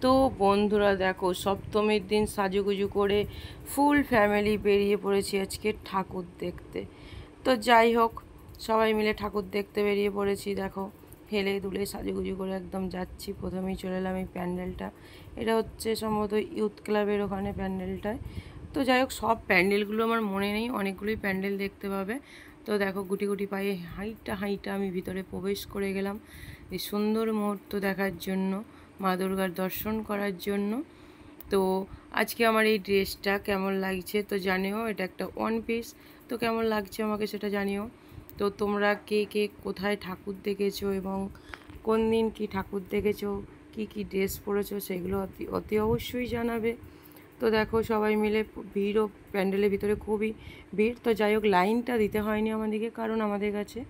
তো বন্ধুরা দেখো, সপ্তমীর দিন সাজুগুজু করে ফুল ফ্যামিলি বেরিয়ে পড়েছি আজকে ঠাকুর দেখতে। তো যাই হোক, সবাই মিলে ঠাকুর দেখতে বেরিয়ে পড়েছি। দেখো, হেলে দুলে সাজুগুজু করে একদম যাচ্ছি। প্রথমেই চলে এলাম এই প্যান্ডেলটা। এটা হচ্ছে সম্ভবত ইউথ ক্লাবের ওখানে প্যান্ডেলটায়। তো যাই হোক, সব প্যান্ডেলগুলো আমার মনে নেই, অনেকগুলোই প্যান্ডেল দেখতে পাবে। তো দেখো, গুটি গুটি পায়ে হাঁইটা হাঁইটা আমি ভিতরে প্রবেশ করে গেলাম এই সুন্দর মুহূর্ত দেখার জন্য, মা দুর্গার দর্শন করার জন্য। তো আজকে আমার এই ড্রেসটা কেমন লাগছে তো জানিও। এটা একটা ওয়ান পিস। তো কেমন লাগছে আমাকে সেটা জানিও। তো তোমরা কে কে কোথায় ঠাকুর দেখেছো এবং কোন দিন কি ঠাকুর দেখেছো, কি কি ড্রেস পরেছো, সেগুলো অতি অবশ্যই জানাবে। তো দেখো, সবাই মিলে ভিড়ও প্যান্ডেলের ভিতরে খুবই ভিড়। তো যাই হোক, লাইনটা দিতে হয়নি আমাদেরকে, কারণ আমাদের কাছে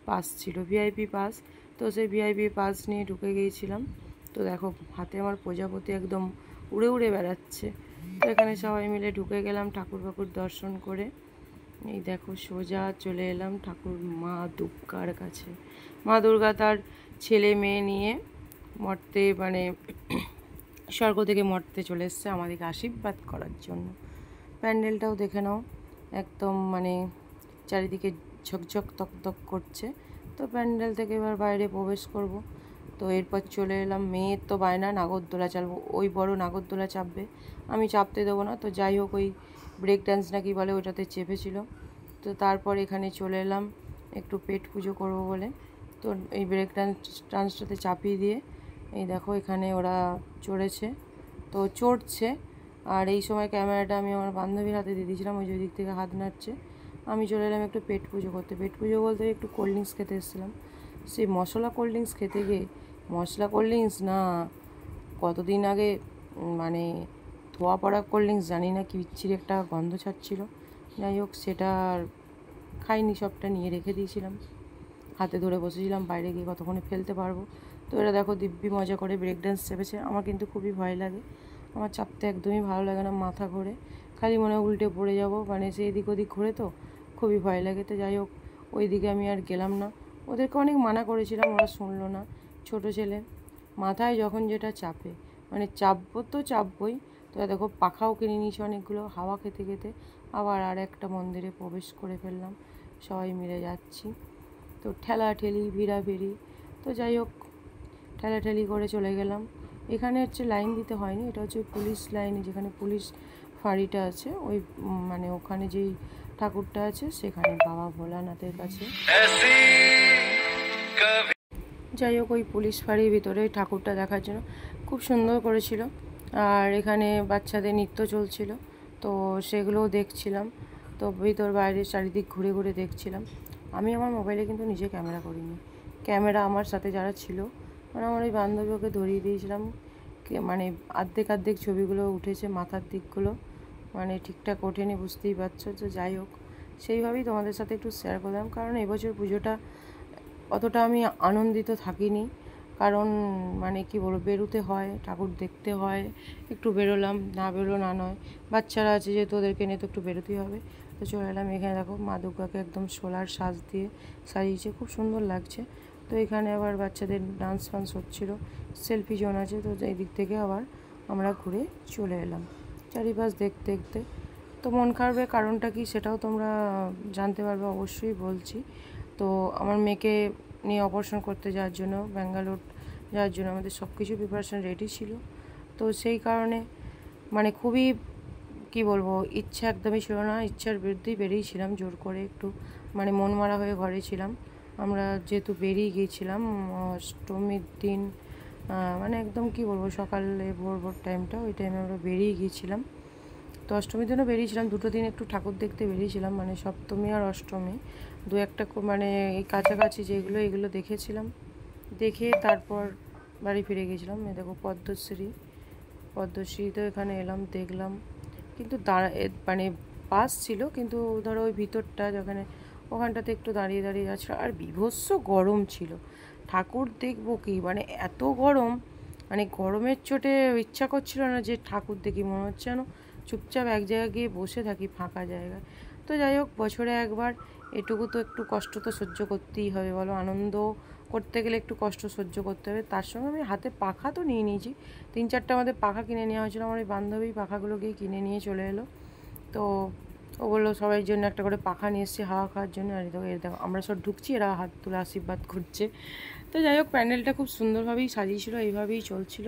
পাস ছিল, ভিআইপি পাস। তো সেই ভিআইপি পাস নিয়ে ঢুকে গিয়েছিলাম। তো দেখো, হাতে আমার প্রজাপতি একদম উড়ে উড়ে বেড়াচ্ছে। তো এখানে সবাই মিলে ঢুকে গেলাম ঠাকুর ফাকুর দর্শন করে। এই দেখো, সোজা চলে এলাম ঠাকুর মা দুর্গার কাছে। মা দুর্গা তার ছেলে মেয়ে নিয়ে মর্তে স্বর্গ থেকে মর্তে চলে এসছে আমাদেরকে আশীর্বাদ করার জন্য। প্যান্ডেলটাও দেখে নাও, একদম চারিদিকে ঝকঝক তকতক করছে। তো প্যান্ডেল থেকে এবার বাইরে প্রবেশ করব। তো এরপর চলে এলাম, মেয়ের তো বায়না নাগরদোলা চাপবো, ওই বড় নাগরদোলা চাপবে, আমি চাপতে দেবো না। তো যাই হোক, ওই ব্রেক ডান্স নাকি বলে, ওটাতে চেপেছিল। তো তারপর এখানে চলে এলাম একটু পেট পুজো করব বলে। তো এই ব্রেক ডান্সটাতে চাপিয়ে দিয়ে এই দেখো, এখানে ওরা চড়েছে, তো চড়ছে। আর এই সময় ক্যামেরাটা আমি আমার বান্ধবীর হাতে দিয়ে দিয়েছিলাম, ওই যে দিক থেকে হাত নাড়ছে। আমি চলে এলাম একটু পেট পুজো করতে। পেট পুজো বলতে একটু কোল্ড ড্রিঙ্কস খেতে এসেছিলাম। সেই মশলা কোল্ড ড্রিঙ্কস খেতে গিয়ে, মশলা কোল্ড ড্রিঙ্কস না, কতদিন আগে ধোয়া পড়া কোল্ড ড্রিঙ্কস, জানি না কি বিচ্ছিরি একটা গন্ধ ছাড়ছিল। যাই হোক, সেটা আর খাইনি, সবটা নিয়ে রেখে দিয়েছিলাম, হাতে ধরে বসেছিলাম, বাইরে গিয়ে কতক্ষণে ফেলতে পারবো। তো এরা দেখো দিব্যি মজা করে ব্রেক ডান্স চেপেছে। আমার কিন্তু খুবই ভয় লাগে, আমার চাপতে একদমই ভালো লাগে না, মাথা ঘোরে, খালি মনে উল্টে পড়ে যাবো, সে এদিক ওদিক ঘুরে, তো খুবই ভয় লাগে। তো যাই হোক, ওই দিকে আমি আর গেলাম না। ওদেরকে অনেক মানা করেছিলাম, ওরা শুনলো না। ছোটো ছেলে, মাথায় যখন যেটা চাপে, চাপবো তো চাপবই। তো দেখো, পাখাও কিনে নিয়েছি অনেকগুলো, হাওয়া খেতে খেতে আবার আর একটা মন্দিরে প্রবেশ করে ফেললাম। সবাই মিলে যাচ্ছি, তো ঠেলাঠেলি ভিড়াভিড়ি। তো যাই হোক, ঠেলাঠেলি করে চলে গেলাম। এখানে হচ্ছে লাইন দিতে হয়নি, এটা হচ্ছে পুলিশ লাইনে, যেখানে পুলিশ ফাঁড়িটা আছে, ওই ওখানে যেই ঠাকুরটা আছে সেখানে, বাবা ভোলানাথের কাছে। যাই হোক, ওই পুলিশ ফাঁড়ির ভিতরে ঠাকুরটা দেখার জন্য খুব সুন্দর করেছিল। আর এখানে বাচ্চাদের নৃত্য চলছিল, তো সেগুলোও দেখছিলাম। তো ভিতর বাইরে চারিদিক ঘুরে ঘুরে দেখছিলাম। আমি আমার মোবাইলে কিন্তু নিজে ক্যামেরা করিনি, ক্যামেরা আমার সাথে যারা ছিল, আমার ওই বান্ধবীকে ধরিয়ে দিয়েছিলাম। অর্ধেক ছবিগুলো উঠেছে, মাথার দিকগুলো ঠিকঠাক ওঠেনি, বুঝতেই পারছো। তো যাই হোক, সেইভাবেই তোমাদের সাথে একটু শেয়ার করলাম। কারণ এবছর পুজোটা অতটা আমি আনন্দিত থাকিনি, কারণ কি বলবো, বেরোতে হয়, ঠাকুর দেখতে হয়, একটু বেরোলাম, না বেরোলো না নয়। বাচ্চারা আছে যেহেতু, ওদেরকে নিয়ে তো একটু বেরোতেই হবে। তো চলে এলাম এখানে। দেখো, মা দুর্গাকে একদম সোলার সাজ দিয়ে সাজিয়েছে, খুব সুন্দর লাগছে। তো এখানে আবার বাচ্চাদের ডান্স ফান্স হচ্ছিলো, সেলফি জোন আছে। তো এই দিক থেকে আবার আমরা ঘুরে চলে এলাম চারিপাশ দেখতে দেখতে। তো মন খারাপের কারণটা কি সেটাও তোমরা জানতে পারবে, অবশ্যই বলছি। তো আমার মেয়েকে নিয়ে অপারেশন করতে যাওয়ার জন্য, ব্যাঙ্গালোর যাওয়ার জন্য আমাদের সব কিছু প্রিপারেশান রেডি ছিল। তো সেই কারণে খুবই কি বলবো, ইচ্ছা একদমই ছিল না, ইচ্ছার বিরুদ্ধেই বেরিয়েছিলাম জোর করে, একটু মন মারা হয়ে ঘরে ছিলাম। আমরা যেহেতু বেরিয়ে গিয়েছিলাম অষ্টমীর দিন, একদম কি বলবো, সকালে ভোর ভোর টাইমটা, ওই টাইমে আমরা বেরিয়ে গিয়েছিলাম। তো অষ্টমীর দিনও বেরিয়েছিলাম, দুটো দিন একটু ঠাকুর দেখতে বেরিয়েছিলাম, সপ্তমী আর অষ্টমী দু একটা এই কাছাকাছি যেগুলো, এগুলো দেখেছিলাম। দেখে তারপর বাড়ি ফিরে গেছিলাম। দেখো, পদ্মশ্রী তো এখানে এলাম, দেখলাম, কিন্তু পাস ছিল, কিন্তু ধরো ওই ভিতরটা যেখানে, ওখানটাতে একটু দাঁড়িয়ে দাঁড়িয়ে যাচ্ছিল। আর বিভৎস গরম ছিল, ঠাকুর দেখবো কি, এত গরম, গরমের চোটে ইচ্ছা করছিল না যে ঠাকুর দেখি, মনে হচ্ছে যেন চুপচাপ এক জায়গায় গিয়ে বসে থাকি ফাঁকা জায়গায়। তো যাই হোক, বছরে একবার এটুকু তো একটু কষ্ট তো সহ্য করতেই হবে বলো, আনন্দ করতে গেলে একটু কষ্ট সহ্য করতে হবে। তার সঙ্গে আমি হাতে পাখা তো নিয়ে নিয়েছি, 3-4টা আমাদের পাখা কিনে নেওয়া হয়েছিলো, আমার ওই বান্ধবী পাখাগুলোকেই কিনে নিয়ে চলে এলো। তো ওগুলো সবাই জন্য একটা করে পাখা নিয়ে এসেছি হাওয়া খাওয়ার জন্য। আর দেখো আমরা সব ঢুকছি, এরা হাত তুলে আশীর্বাদ করছে। তো যাই হোক, প্যান্ডেলটা খুব সুন্দরভাবেই সাজিয়েছিল, এইভাবেই চলছিল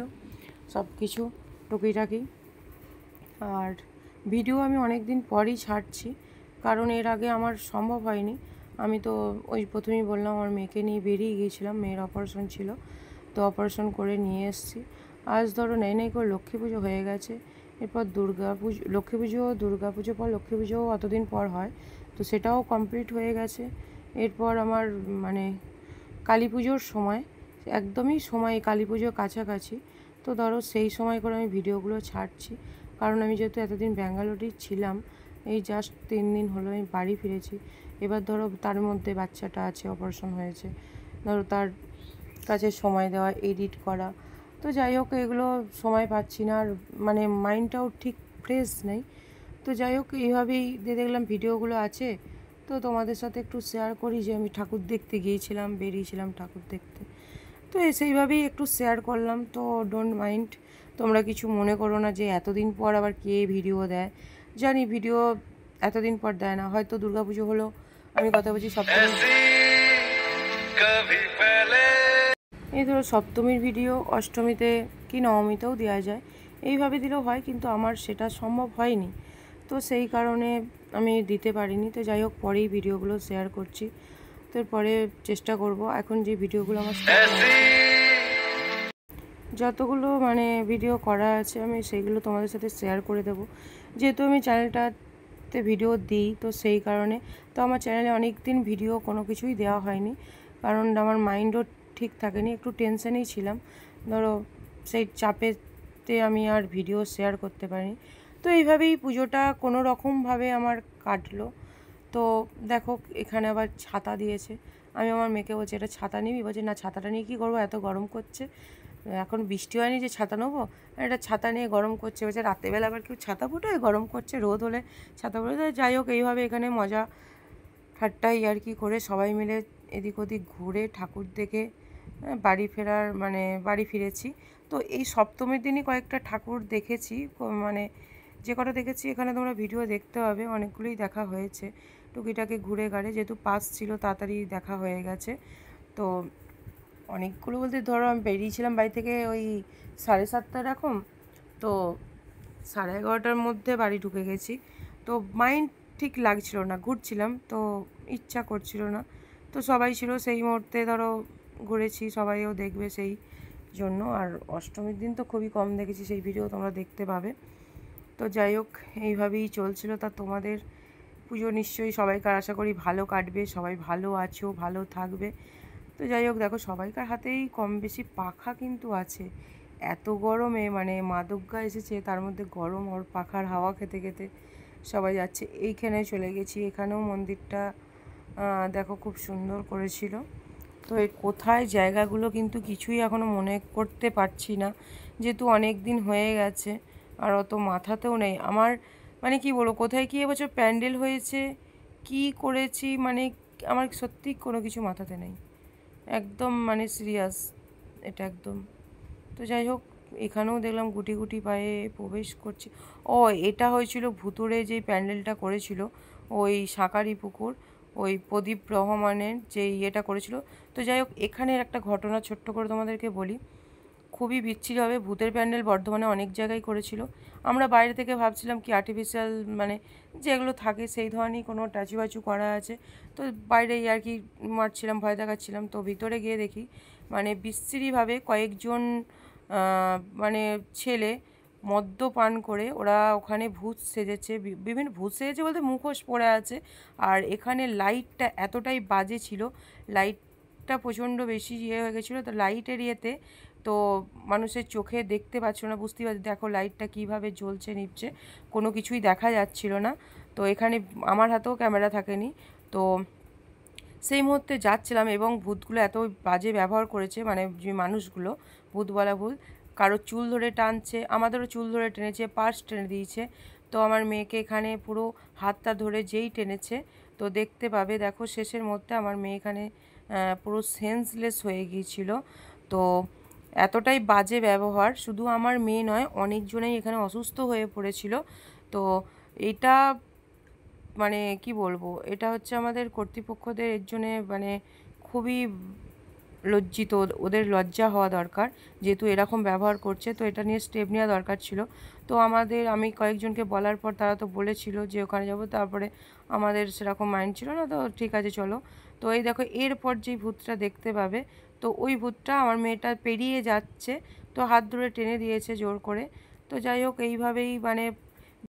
সব কিছু টুকিটাকি। আর ভিডিও আমি অনেক দিন পরই ছাড়ছি, কারণ এর আগে আমার সম্ভব হয়নি। আমি তো ওই প্রথমেই বললাম আমার মেয়েকে নিয়ে বেরিয়ে গিয়েছিলাম, মেয়ের অপারেশন ছিল, তো অপারেশন করে নিয়ে এসেছি। আজ ধরো নেই করে লক্ষ্মী পুজো হয়ে গেছে, এরপর লক্ষ্মী পুজো, দুর্গা পুজো পর লক্ষ্মী পুজোও অতদিন পর হয়, তো সেটাও কমপ্লিট হয়ে গেছে। এরপর আমার মানে কালী পুজোর সময়, একদমই সময় কালী পুজোর কাছাকাছি, তো ধরো সেই সময় করে আমি ভিডিওগুলো ছাড়ছি। কারণ আমি যেহেতু এতদিন ব্যাঙ্গালোরেই ছিলাম, এই জাস্ট 3 দিন হলো আমি বাড়ি ফিরেছি। এবার ধরো তার মধ্যে বাচ্চাটা আছে, অপারেশন হয়েছে, ধরো তার কাছে সময় দেওয়া, এডিট করা, তো যাই হোক এগুলো সময় পাচ্ছি না। আর মানে মাইন্ডটাও ঠিক ফ্রেশ নেই। তো যাই হোক এইভাবেই দেখলাম ভিডিওগুলো আছে, তো তোমাদের সাথে একটু শেয়ার করি যে আমি ঠাকুর দেখতে গিয়েছিলাম, বেরিয়েছিলাম ঠাকুর দেখতে, তো সেইভাবেই একটু শেয়ার করলাম। তো ডোন্ট মাইন্ড, তোমরা কিছু মনে করো না যে এতদিন পর আবার কে ভিডিও দেয়। জানি ভিডিও এতদিন পর দেয় না, হয়তো দুর্গাপুজো হলো, আমি কথা বলছি সপ্তমী, এই ধরো সপ্তমীর ভিডিও অষ্টমীতে কি নবমীতেও দেওয়া যায়, এইভাবে দিলেও হয়, কিন্তু আমার সেটা সম্ভব হয়নি, তো সেই কারণে আমি দিতে পারিনি। তো যাই হোক পরেই ভিডিওগুলো শেয়ার করছি, তো পরে চেষ্টা করব। এখন যে ভিডিওগুলো আমার যতগুলো মানে ভিডিও করা আছে আমি সেইগুলো তোমাদের সাথে শেয়ার করে দেবো, যেহেতু আমি চ্যানেলটাতে ভিডিও দিই, তো সেই কারণে। তো আমার চ্যানেলে অনেক দিন ভিডিও কোনো কিছুই দেওয়া হয়নি, কারণ আমার মাইন্ডও ঠিক থাকেনি, একটু টেনশনেই ছিলাম, ধরো সেই চাপেতে আমি আর ভিডিও শেয়ার করতে পারিনি। তো এইভাবেই পুজোটা কোনো রকমভাবে আমার কাটলো। তো দেখো এখানে আবার ছাতা দিয়েছে, আমি আমার মেয়েকে বলছি এটা ছাতা নিবি, বলছে না ছাতাটা নিয়ে কী করবো, এত গরম করছে, এখন বৃষ্টি হয়নি যে ছাতা নেবো, এটা ছাতা নিয়ে গরম করছে, বলছে রাত্রেবেলা আবার কেউ ছাতা ফোটায়, গরম করছে, রোদ হলে ছাতা ফোটায়। যাই হোক এইভাবে এখানে মজা ঠাট্টাই আর কি করে সবাই মিলে এদিক ওদিক ঘুরে ঠাকুর দেখে বাড়ি ফেরার মানে বাড়ি ফিরেছি। তো এই সপ্তমীর দিনই কয়েকটা ঠাকুর দেখেছি, মানে যে কটা দেখেছি এখানে তোমরা ভিডিও দেখতে হবে, অনেকগুলোই দেখা হয়েছে টুকিটাকে ঘুরে গাড়ে, যেহেতু পাস ছিল তাড়াতাড়ি দেখা হয়ে গেছে। তো অনেকগুলো বলতে ধরো আমি বেরিয়েছিলাম বাড়ি থেকে ওই 7:30 এরকম, তো 11:30টার মধ্যে বাড়ি ঢুকে গেছি। তো মাইন্ড ঠিক লাগছিল না, ঘুরছিলাম তো ইচ্ছা করছিল না, তো সবাই ছিল সেই মুহূর্তে ধরো ঘুরেছি, সবাইও দেখবে সেই জন্য। আর অষ্টমীর দিন তো খুবই কম দেখেছি, সেই ভিডিও তোমরা দেখতে পাবে। তো যাই হোক এইভাবেই চলছিল। তা তোমাদের পুজো নিশ্চয়ই সবাইকার আশা করি ভালো কাটবে, সবাই ভালো আছো, ভালো থাকবে। তো যাই হোক দেখো সবাইকার হাতেই কম বেশি পাখা কিন্তু আছে, এত গরমে মানে মা দুর্গা এসেছে, তার মধ্যে গরম, ওর পাখার হাওয়া খেতে খেতে সবাই যাচ্ছে। এইখানে চলে গেছি, এখানেও মন্দিরটা দেখো খুব সুন্দর করেছিল। তো এই কোথায় জায়গাগুলো কিন্তু কিছুই এখনও মনে করতে পারছি না, যেহেতু অনেক দিন হয়ে গেছে আর অত মাথাতেও নেই আমার, মানে কি বলবো কোথায় কী এবছর প্যান্ডেল হয়েছে, কি করেছি, মানে আমার সত্যি কোনো কিছু মাথাতে নেই, একদম মানে সিরিয়াস এটা একদম। তো যাই হোক এখানেও দেখলাম গুটি গুটি পায়ে প্রবেশ করছি। ও এটা হয়েছিল ভুতুড়ে যেই প্যান্ডেলটা করেছিল ওই শাঁকারি পুকুর, ওই প্রদীপ রহমানের যে ইয়েটা করেছিল। তো যাই হোক এখানের একটা ঘটনা ছোট্ট করে তোমাদেরকে বলি, খুবই বিচ্ছিরি হবে। ভূতের প্যান্ডেল বর্ধমানে অনেক জায়গায় করেছিল, আমরা বাইরে থেকে ভাবছিলাম কি আর্টিফিশিয়াল মানে যেগুলো থাকে সেই ধরনেরই কোনো টাচু বাচু করা আছে, তো বাইরেই আর কি মারছিলাম, ভয় দেখাচ্ছিলাম। তো ভিতরে গিয়ে দেখি মানে বিচ্ছিরিভাবে কয়েকজন মানে ছেলে মদ্যপান করে ওরা ওখানে ভূত সেজেছে, বিভিন্ন ভূত সেজেছে বলতে মুখোশ পরে আছে। আর এখানে লাইটটা এতটাই বাজে ছিল, লাইটটা প্রচণ্ড বেশি ইয়ে হয়ে গেছিলো, তো লাইটের ইয়েতে তো মানুষের চোখে দেখতে পাচ্ছিল না, বুঝতেই পারছি দেখো লাইটটা কীভাবে জ্বলছে নিভছে, কোনো কিছুই দেখা যাচ্ছিল না। তো এখানে আমার হাতেও ক্যামেরা থাকেনি, তো সেই মুহূর্তে যাচ্ছিলাম এবং ভূতগুলো এত বাজে ব্যবহার করেছে, মানে যে মানুষগুলো ভূত বলা ভুল, কারো চুল ধরে টানছে, আমাদেরও চুল ধরে টেনেছে, পার্স টেনে দিয়েছে। তো আমার মেয়েকে এখানে পুরো হাতটা ধরে যেই টেনেছে, তো দেখতে পাবে দেখো শেষের মধ্যে আমার মেয়ে এখানে পুরো সেন্সলেস হয়ে গিয়েছিল। তো এতটাই বাজে ব্যবহার, শুধু আমার মেয়ে নয় অনেকজনেই এখানে অসুস্থ হয়ে পড়েছিল। তো এটা মানে কি বলবো, এটা হচ্ছে আমাদের কর্তৃপক্ষদের এর জন্যে মানে খুবই লজ্জিত, ওদের লজ্জা হওয়া দরকার, যেহেতু এরকম ব্যবহার করছে। তো এটা নিয়ে স্টেপ নেওয়া দরকার ছিল। তো আমি কয়েকজনকে বলার পর তারা তো বলেছিল যে ওখানে যাব, তারপরে আমাদের সেরকম মাইন্ড ছিল না, তো ঠিক আছে চলো। তো এই দেখো এরপর যেই ভূতটা দেখতে পাবে, তো ওই ভূতটা আমার মেয়েটা পেরিয়ে যাচ্ছে, তো হাত ধরে টেনে দিয়েছে জোর করে। তো যাই হোক এইভাবেই মানে